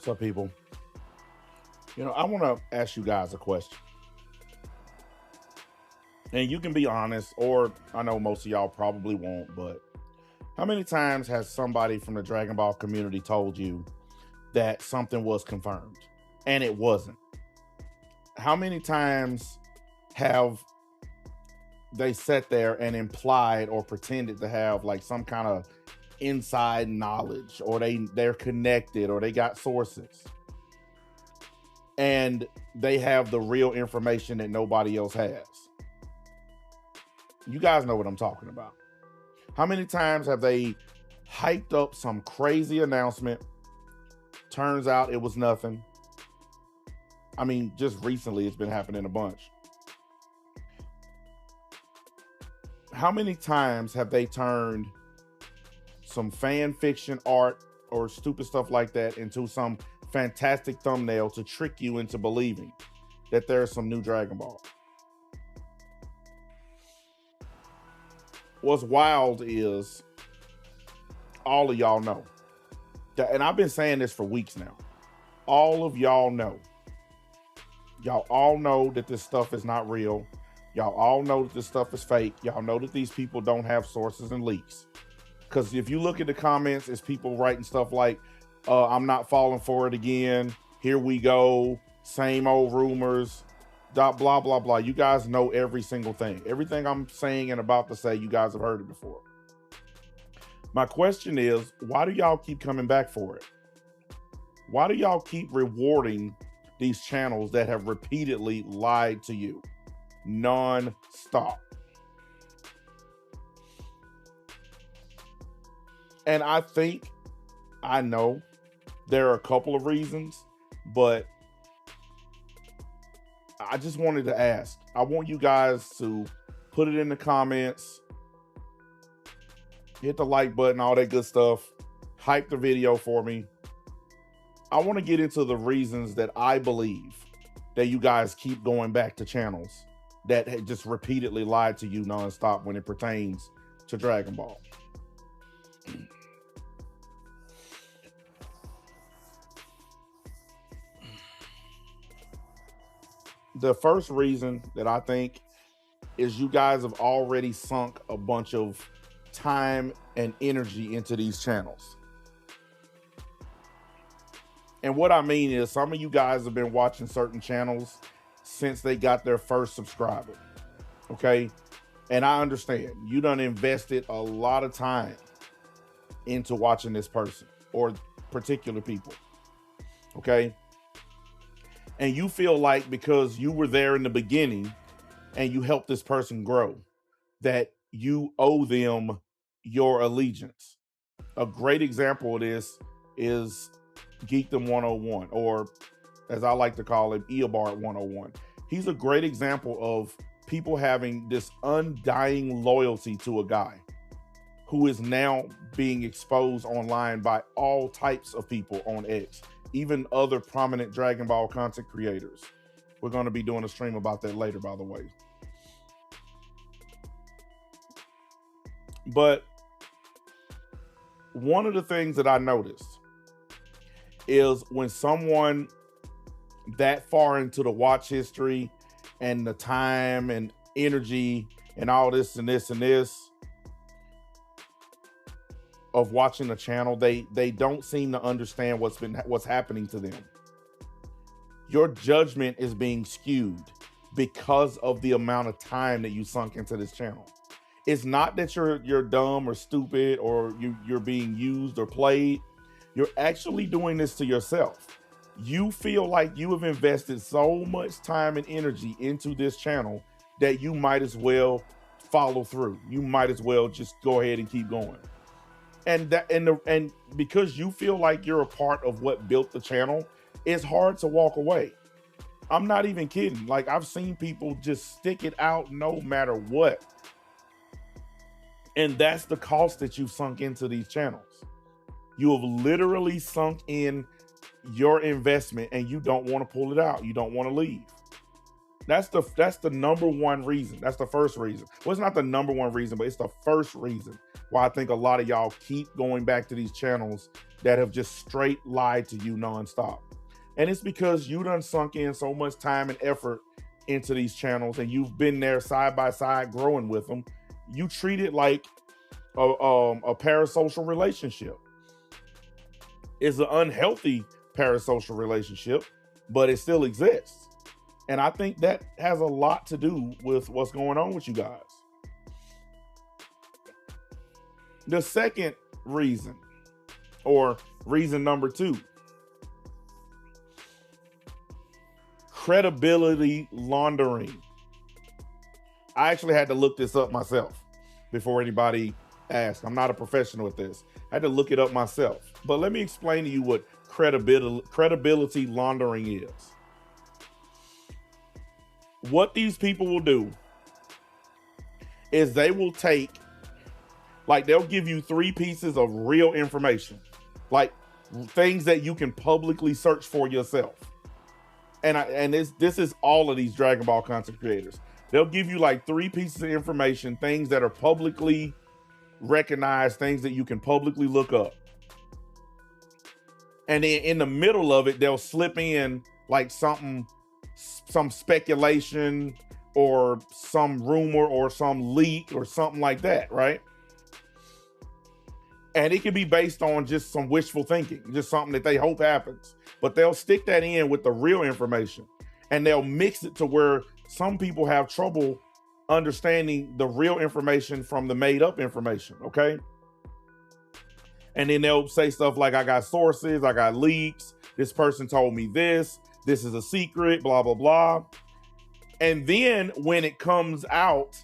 So, people, I want to ask you guys a question. And you can be honest, or I know most of y'all probably won't, but how many times has somebody from the Dragon Ball community told you that something was confirmed and it wasn't? How many times have they sat there and implied or pretended to have like some kind of inside knowledge, or they're connected, or they got sources, and they have the real information that nobody else has? You guys know what I'm talking about. How many times have they hyped up some crazy announcement? Turns out it was nothing. I mean, just recently it's been happening a bunch. How many times have they turned some fan fiction art or stupid stuff like that into some fantastic thumbnail to trick you into believing that there's some new Dragon Ball? What's wild is all of y'all know, and I've been saying this for weeks now, all of y'all know. Y'all all know that this stuff is not real. Y'all all know that this stuff is fake. Y'all know that these people don't have sources and leaks. Because if you look at the comments, it's people writing stuff like, I'm not falling for it again. Here we go. Same old rumors. Blah, blah, blah, blah. You guys know every single thing. Everything I'm saying and about to say, you guys have heard it before. My question is, why do y'all keep coming back for it? Why do y'all keep rewarding these channels that have repeatedly lied to you non-stop? And I know there are a couple of reasons, but I just wanted to ask. I want you guys to put it in the comments, hit the like button, all that good stuff, hype the video for me. I want to get into the reasons that I believe that you guys keep going back to channels that just repeatedly lied to you nonstop when it pertains to Dragon Ball. The first reason that I think is you guys have already sunk a bunch of time and energy into these channels. And what I mean is, some of you guys have been watching certain channels since they got their first subscriber. Okay? And I understand you done invested a lot of time into watching this person or particular people. Okay? And you feel like because you were there in the beginning and you helped this person grow, that you owe them your allegiance. A great example of this is Geekdom 101, or as I like to call him, Eobard 101. He's a great example of people having this undying loyalty to a guy who is now being exposed online by all types of people on X, even other prominent Dragon Ball content creators. We're going to be doing a stream about that later, by the way. But one of the things that I noticed is when someone that far into the watch history and the time and energy and all this and this and this of watching a channel, they don't seem to understand what's happening to them. Your judgment is being skewed because of the amount of time that you sunk into this channel. It's not that you're dumb or stupid or you're being used or played. You're actually doing this to yourself. You feel like you have invested so much time and energy into this channel that you might as well follow through. You might as well just go ahead and keep going. And because you feel like you're a part of what built the channel, it's hard to walk away. I'm not even kidding. Like, I've seen people just stick it out no matter what. And that's the cost that you've sunk into these channels. You have literally sunk in your investment and you don't want to pull it out. You don't want to leave. That's the number one reason. That's the first reason. Well, it's not the number one reason, but it's the first reason why I think a lot of y'all keep going back to these channels that have just straight lied to you nonstop. And it's because you done sunk in so much time and effort into these channels, and you've been there side by side growing with them. You treat it like a parasocial relationship. It's an unhealthy parasocial relationship, but it still exists. And I think that has a lot to do with what's going on with you guys. The second reason, or reason number two, credibility laundering. I actually had to look this up myself before anybody asked. I'm not a professional at this. I had to look it up myself. But let me explain to you what credibility laundering is. What these people will do is they will take, like, they'll give you 3 pieces of real information, like things that you can publicly search for yourself. And this is all of these Dragon Ball content creators. They'll give you like 3 pieces of information, things that are publicly recognized, things that you can publicly look up. And then in the middle of it, they'll slip in like some speculation or some rumor or some leak or something like that, right? And it can be based on just some wishful thinking, just something that they hope happens. But they'll stick that in with the real information, and they'll mix it to where some people have trouble understanding the real information from the made up information, okay? And then they'll say stuff like, I got sources, I got leaks, this person told me this is a secret, blah, blah, blah. And then when it comes out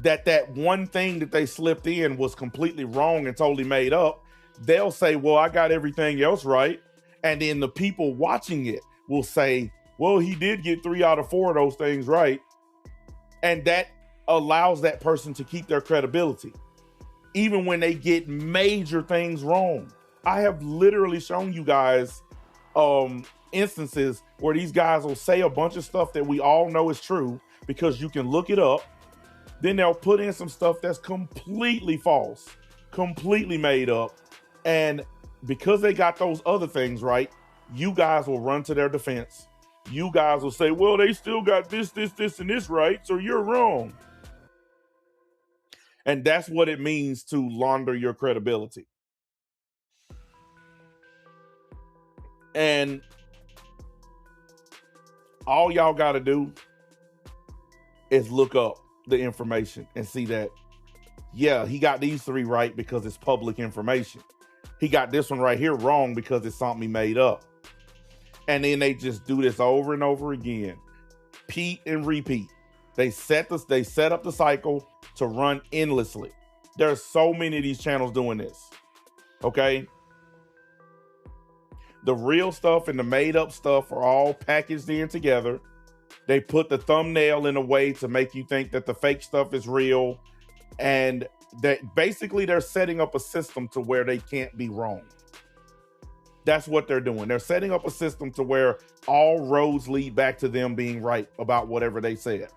that one thing that they slipped in was completely wrong and totally made up, they'll say, well, I got everything else right. And then the people watching it will say, well, he did get 3 out of 4 of those things right. And that allows that person to keep their credibility, even when they get major things wrong. I have literally shown you guys instances where these guys will say a bunch of stuff that we all know is true because you can look it up. Then they'll put in some stuff that's completely false, completely made up. And because they got those other things right, you guys will run to their defense. You guys will say, well, they still got this, and this right, so you're wrong. And that's what it means to launder your credibility. And all y'all got to do is look up the information and see that, yeah, he got these 3 right because it's public information. He got this one right here wrong because it's something he made up. And then they just do this over and over again. Repeat and repeat. They set up the cycle to run endlessly. There's so many of these channels doing this. Okay? The real stuff and the made up stuff are all packaged in together. They put the thumbnail in a way to make you think that the fake stuff is real. And that basically they're setting up a system to where they can't be wrong. That's what they're doing. They're setting up a system to where all roads lead back to them being right about whatever they said.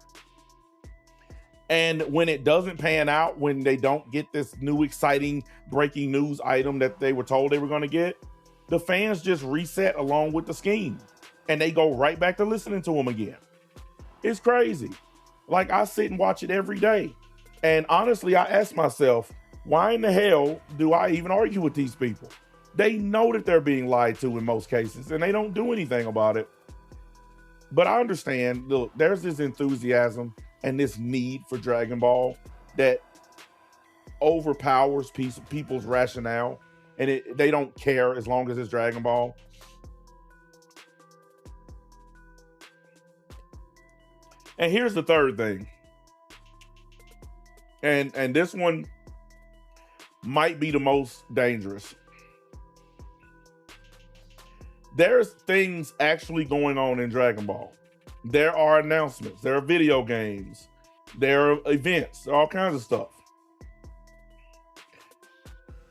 And when it doesn't pan out, when they don't get this new exciting breaking news item that they were told they were going to get, the fans just reset along with the scheme and they go right back to listening to them again. It's crazy. Like, I sit and watch it every day. And honestly, I ask myself, why in the hell do I even argue with these people? They know that they're being lied to in most cases, and they don't do anything about it. But I understand, look, there's this enthusiasm and this need for Dragon Ball that overpowers people's rationale, and they don't care as long as it's Dragon Ball. And here's the third thing. And this one might be the most dangerous. There's things actually going on in Dragon Ball. There are announcements, there are video games, there are events, all kinds of stuff.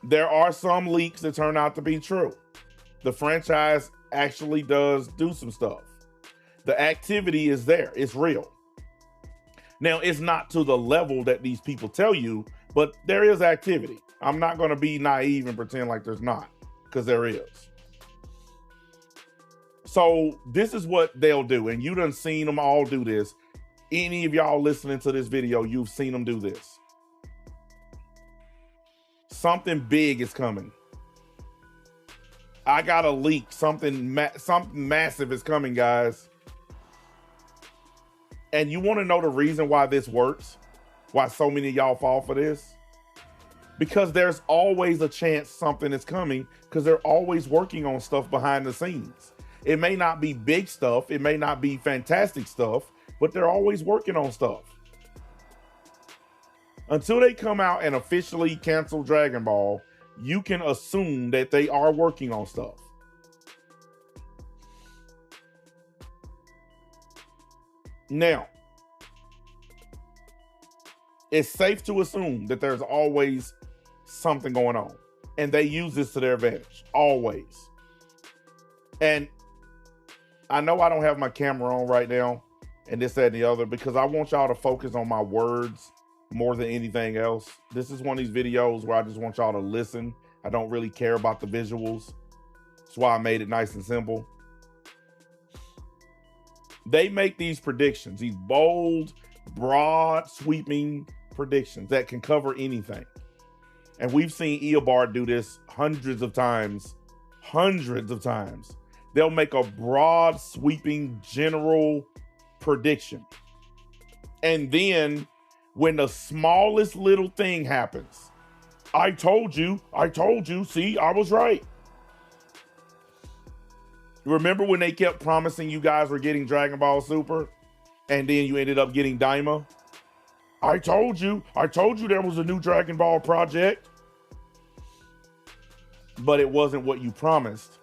There are some leaks that turn out to be true. The franchise actually does do some stuff. The activity is there. It's real. Now, it's not to the level that these people tell you, but there is activity. I'm not going to be naive and pretend like there's not, because there is. So this is what they'll do. And you done seen them all do this. Any of y'all listening to this video, you've seen them do this. Something big is coming. I got a leak. Something massive is coming, guys. And you want to know the reason why this works? Why so many of y'all fall for this? Because there's always a chance something is coming, because they're always working on stuff behind the scenes. It may not be big stuff. It may not be fantastic stuff, but they're always working on stuff. Until they come out and officially cancel Dragon Ball, you can assume that they are working on stuff. Now, it's safe to assume that there's always something going on, and they use this to their advantage, always. And I know I don't have my camera on right now, and this, that, and the other, because I want y'all to focus on my words more than anything else. This is one of these videos where I just want y'all to listen. I don't really care about the visuals. That's why I made it nice and simple. They make these predictions, these bold, broad, sweeping predictions that can cover anything. And we've seen Eobard do this hundreds of times. They'll make a broad, sweeping, general prediction. And then when the smallest little thing happens, I told you, see, I was right. Remember when they kept promising you guys were getting Dragon Ball Super, and then you ended up getting Daima? I told you there was a new Dragon Ball project. But it wasn't what you promised.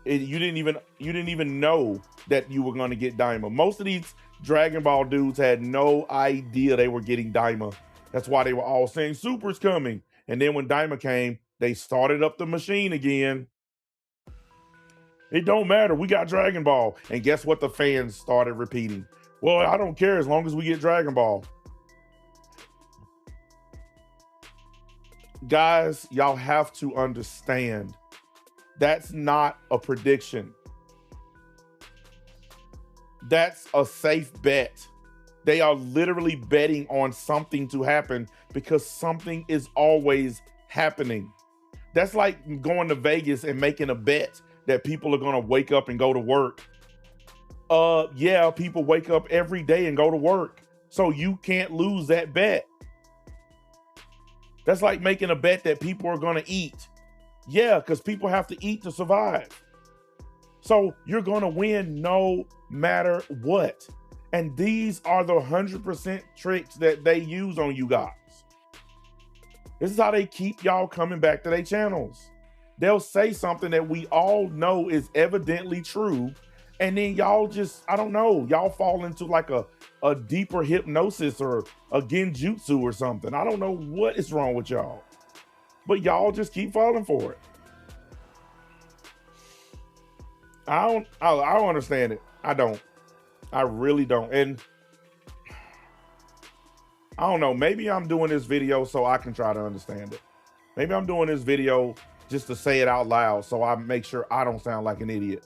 You didn't even know that you were going to get Daima. Most of these Dragon Ball dudes had no idea they were getting Daima. That's why they were all saying Super's coming. And then when Daima came, they started up the machine again. It don't matter. We got Dragon Ball. And guess what the fans started repeating? Well, I don't care as long as we get Dragon Ball. Guys, y'all have to understand, that's not a prediction. That's a safe bet. They are literally betting on something to happen because something is always happening. That's like going to Vegas and making a bet that people are going to wake up and go to work. Yeah, people wake up every day and go to work. So you can't lose that bet. That's like making a bet that people are going to eat. Yeah, because people have to eat to survive. So you're going to win no matter what. And these are the 100% tricks that they use on you guys. This is how they keep y'all coming back to their channels. They'll say something that we all know is evidently true. And then y'all just, I don't know, y'all fall into like a deeper hypnosis or a genjutsu or something. I don't know what is wrong with y'all. But y'all just keep falling for it. I don't understand it. I don't. I really don't. And I don't know, maybe I'm doing this video so I can try to understand it. Maybe I'm doing this video just to say it out loud so I make sure I don't sound like an idiot.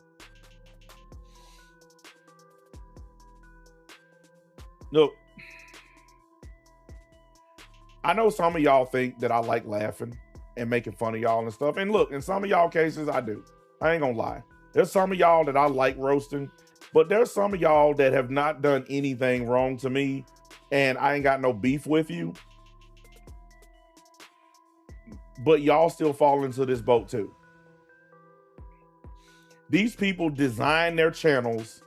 Look, I know some of y'all think that I like laughing and making fun of y'all and stuff. And look, in some of y'all cases, I do. I ain't gonna lie. There's some of y'all that I like roasting, but there's some of y'all that have not done anything wrong to me, and I ain't got no beef with you. But y'all still fall into this boat too. These people design their channels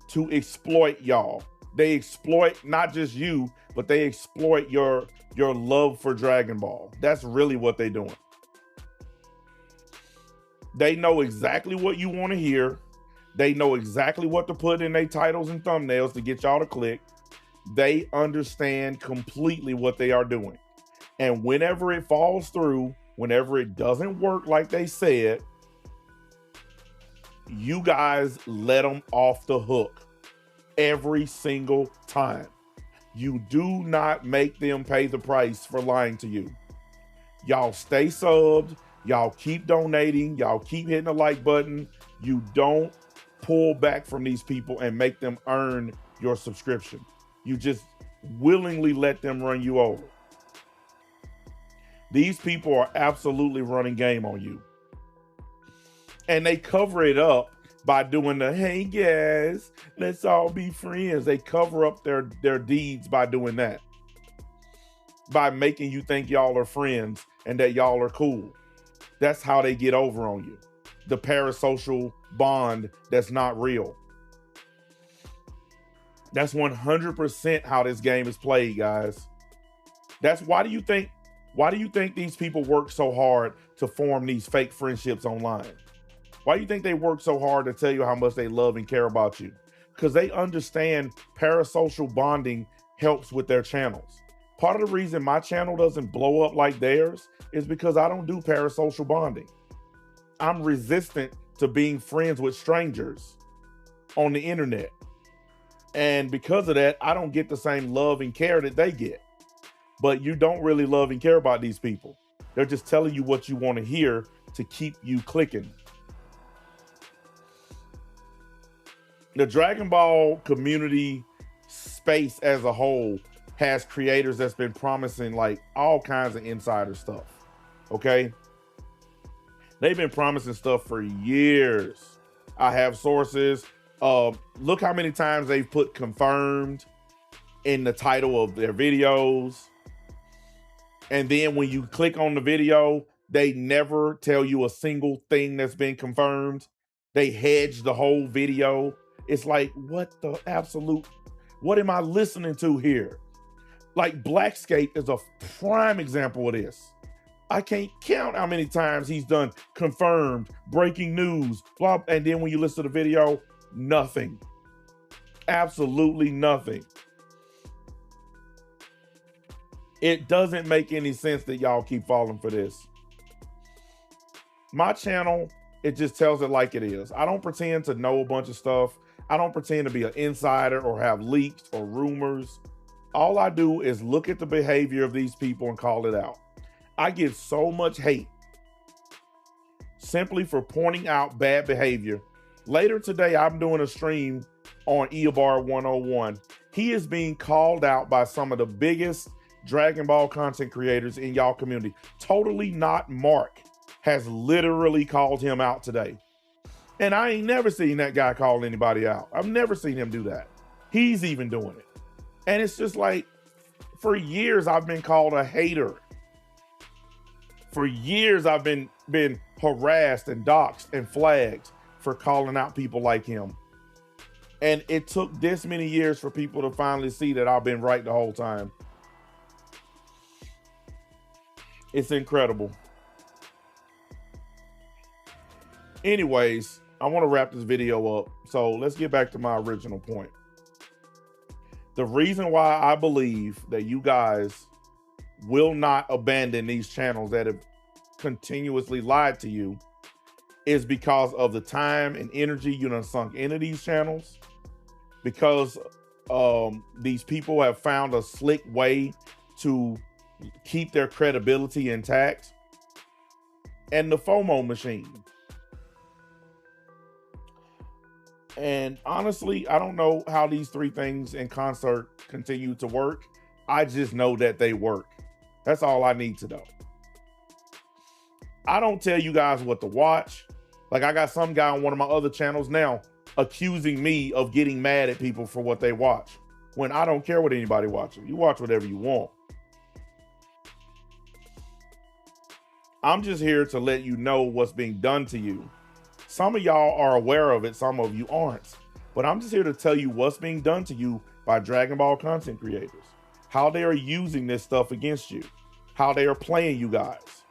to exploit y'all. They exploit not just you, but they exploit your love for Dragon Ball. That's really what they're doing. They know exactly what you want to hear. They know exactly what to put in their titles and thumbnails to get y'all to click. They understand completely what they are doing. And whenever it falls through, whenever it doesn't work like they said, you guys let them off the hook every single time. You do not make them pay the price for lying to you. Y'all stay subbed. Y'all keep donating. Y'all keep hitting the like button. You don't pull back from these people and make them earn your subscription. You just willingly let them run you over. These people are absolutely running game on you. And they cover it up by doing the, hey guys, let's all be friends. They cover up their deeds by doing that. By making you think y'all are friends and that y'all are cool. That's how they get over on you. The parasocial bond that's not real. That's 100% how this game is played, guys. That's why do you think these people work so hard to form these fake friendships online? Why do you think they work so hard to tell you how much they love and care about you? Because they understand parasocial bonding helps with their channels. Part of the reason my channel doesn't blow up like theirs is because I don't do parasocial bonding. I'm resistant to being friends with strangers on the internet. And because of that, I don't get the same love and care that they get. But you don't really love and care about these people. They're just telling you what you want to hear to keep you clicking. The Dragon Ball community space as a whole has creators that's been promising like all kinds of insider stuff. Okay? They've been promising stuff for years. I have sources. Look how many times they've put confirmed in the title of their videos. And then when you click on the video, they never tell you a single thing that's been confirmed. They hedge the whole video. It's like, what am I listening to here? Like Blackscape is a prime example of this. I can't count how many times he's done confirmed, breaking news, blah, and then when you listen to the video, nothing. Absolutely nothing. It doesn't make any sense that y'all keep falling for this. My channel, it just tells it like it is. I don't pretend to know a bunch of stuff. I don't pretend to be an insider or have leaks or rumors. All I do is look at the behavior of these people and call it out. I get so much hate simply for pointing out bad behavior. Later today, I'm doing a stream on Eobar 101. He is being called out by some of the biggest Dragon Ball content creators in y'all community. Totally Not Mark has literally called him out today. And I ain't never seen that guy call anybody out. I've never seen him do that. He's even doing it. And it's just like, for years, I've been called a hater. For years, I've been harassed and doxxed and flagged for calling out people like him. And it took this many years for people to finally see that I've been right the whole time. It's incredible. Anyways, I want to wrap this video up. So let's get back to my original point. The reason why I believe that you guys will not abandon these channels that have continuously lied to you is because of the time and energy you done sunk into these channels. Because these people have found a slick way to keep their credibility intact. And the FOMO machine. And honestly, I don't know how these three things in concert continue to work. I just know that they work. That's all I need to know. I don't tell you guys what to watch. Like, I got some guy on one of my other channels now accusing me of getting mad at people for what they watch, when I don't care what anybody watches. You watch whatever you want. I'm just here to let you know what's being done to you. Some of y'all are aware of it, some of you aren't. But I'm just here to tell you what's being done to you by Dragon Ball content creators. How they are using this stuff against you. How they are playing you guys.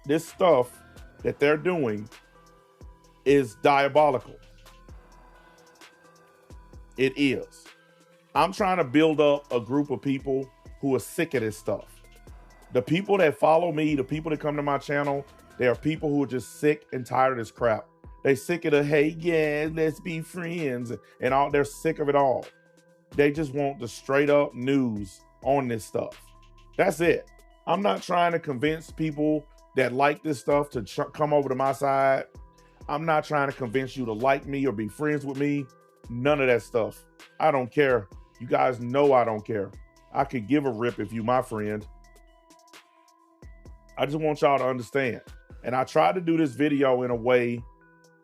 This stuff that they're doing is diabolical. It is. I'm trying to build up a group of people who are sick of this stuff. The people that follow me, the people that come to my channel, they are people who are just sick and tired of this crap. They sick of the, hey, yeah, let's be friends, and all. They're sick of it all. They just want the straight up news on this stuff. That's it. I'm not trying to convince people that like this stuff to come over to my side. I'm not trying to convince you to like me or be friends with me. None of that stuff. I don't care. You guys know I don't care. I could give a rip if you my friend. I just want y'all to understand. And I tried to do this video in a way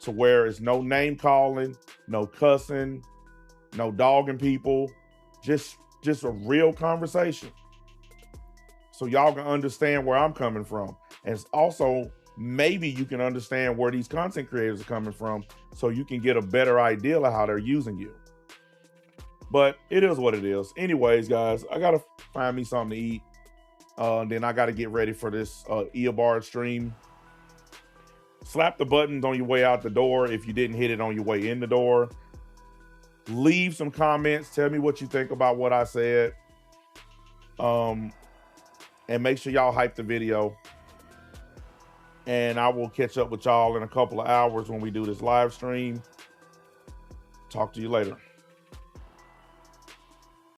to where it's no name calling, no cussing, no dogging people, just a real conversation. So y'all can understand where I'm coming from. And also, maybe you can understand where these content creators are coming from so you can get a better idea of how they're using you. But it is what it is. Anyways, guys, I got to find me something to eat. Then I got to get ready for this earbard stream. Slap the buttons on your way out the door if you didn't hit it on your way in the door. Leave some comments. Tell me what you think about what I said. And make sure y'all hype the video. And I will catch up with y'all in a couple of hours when we do this live stream. Talk to you later.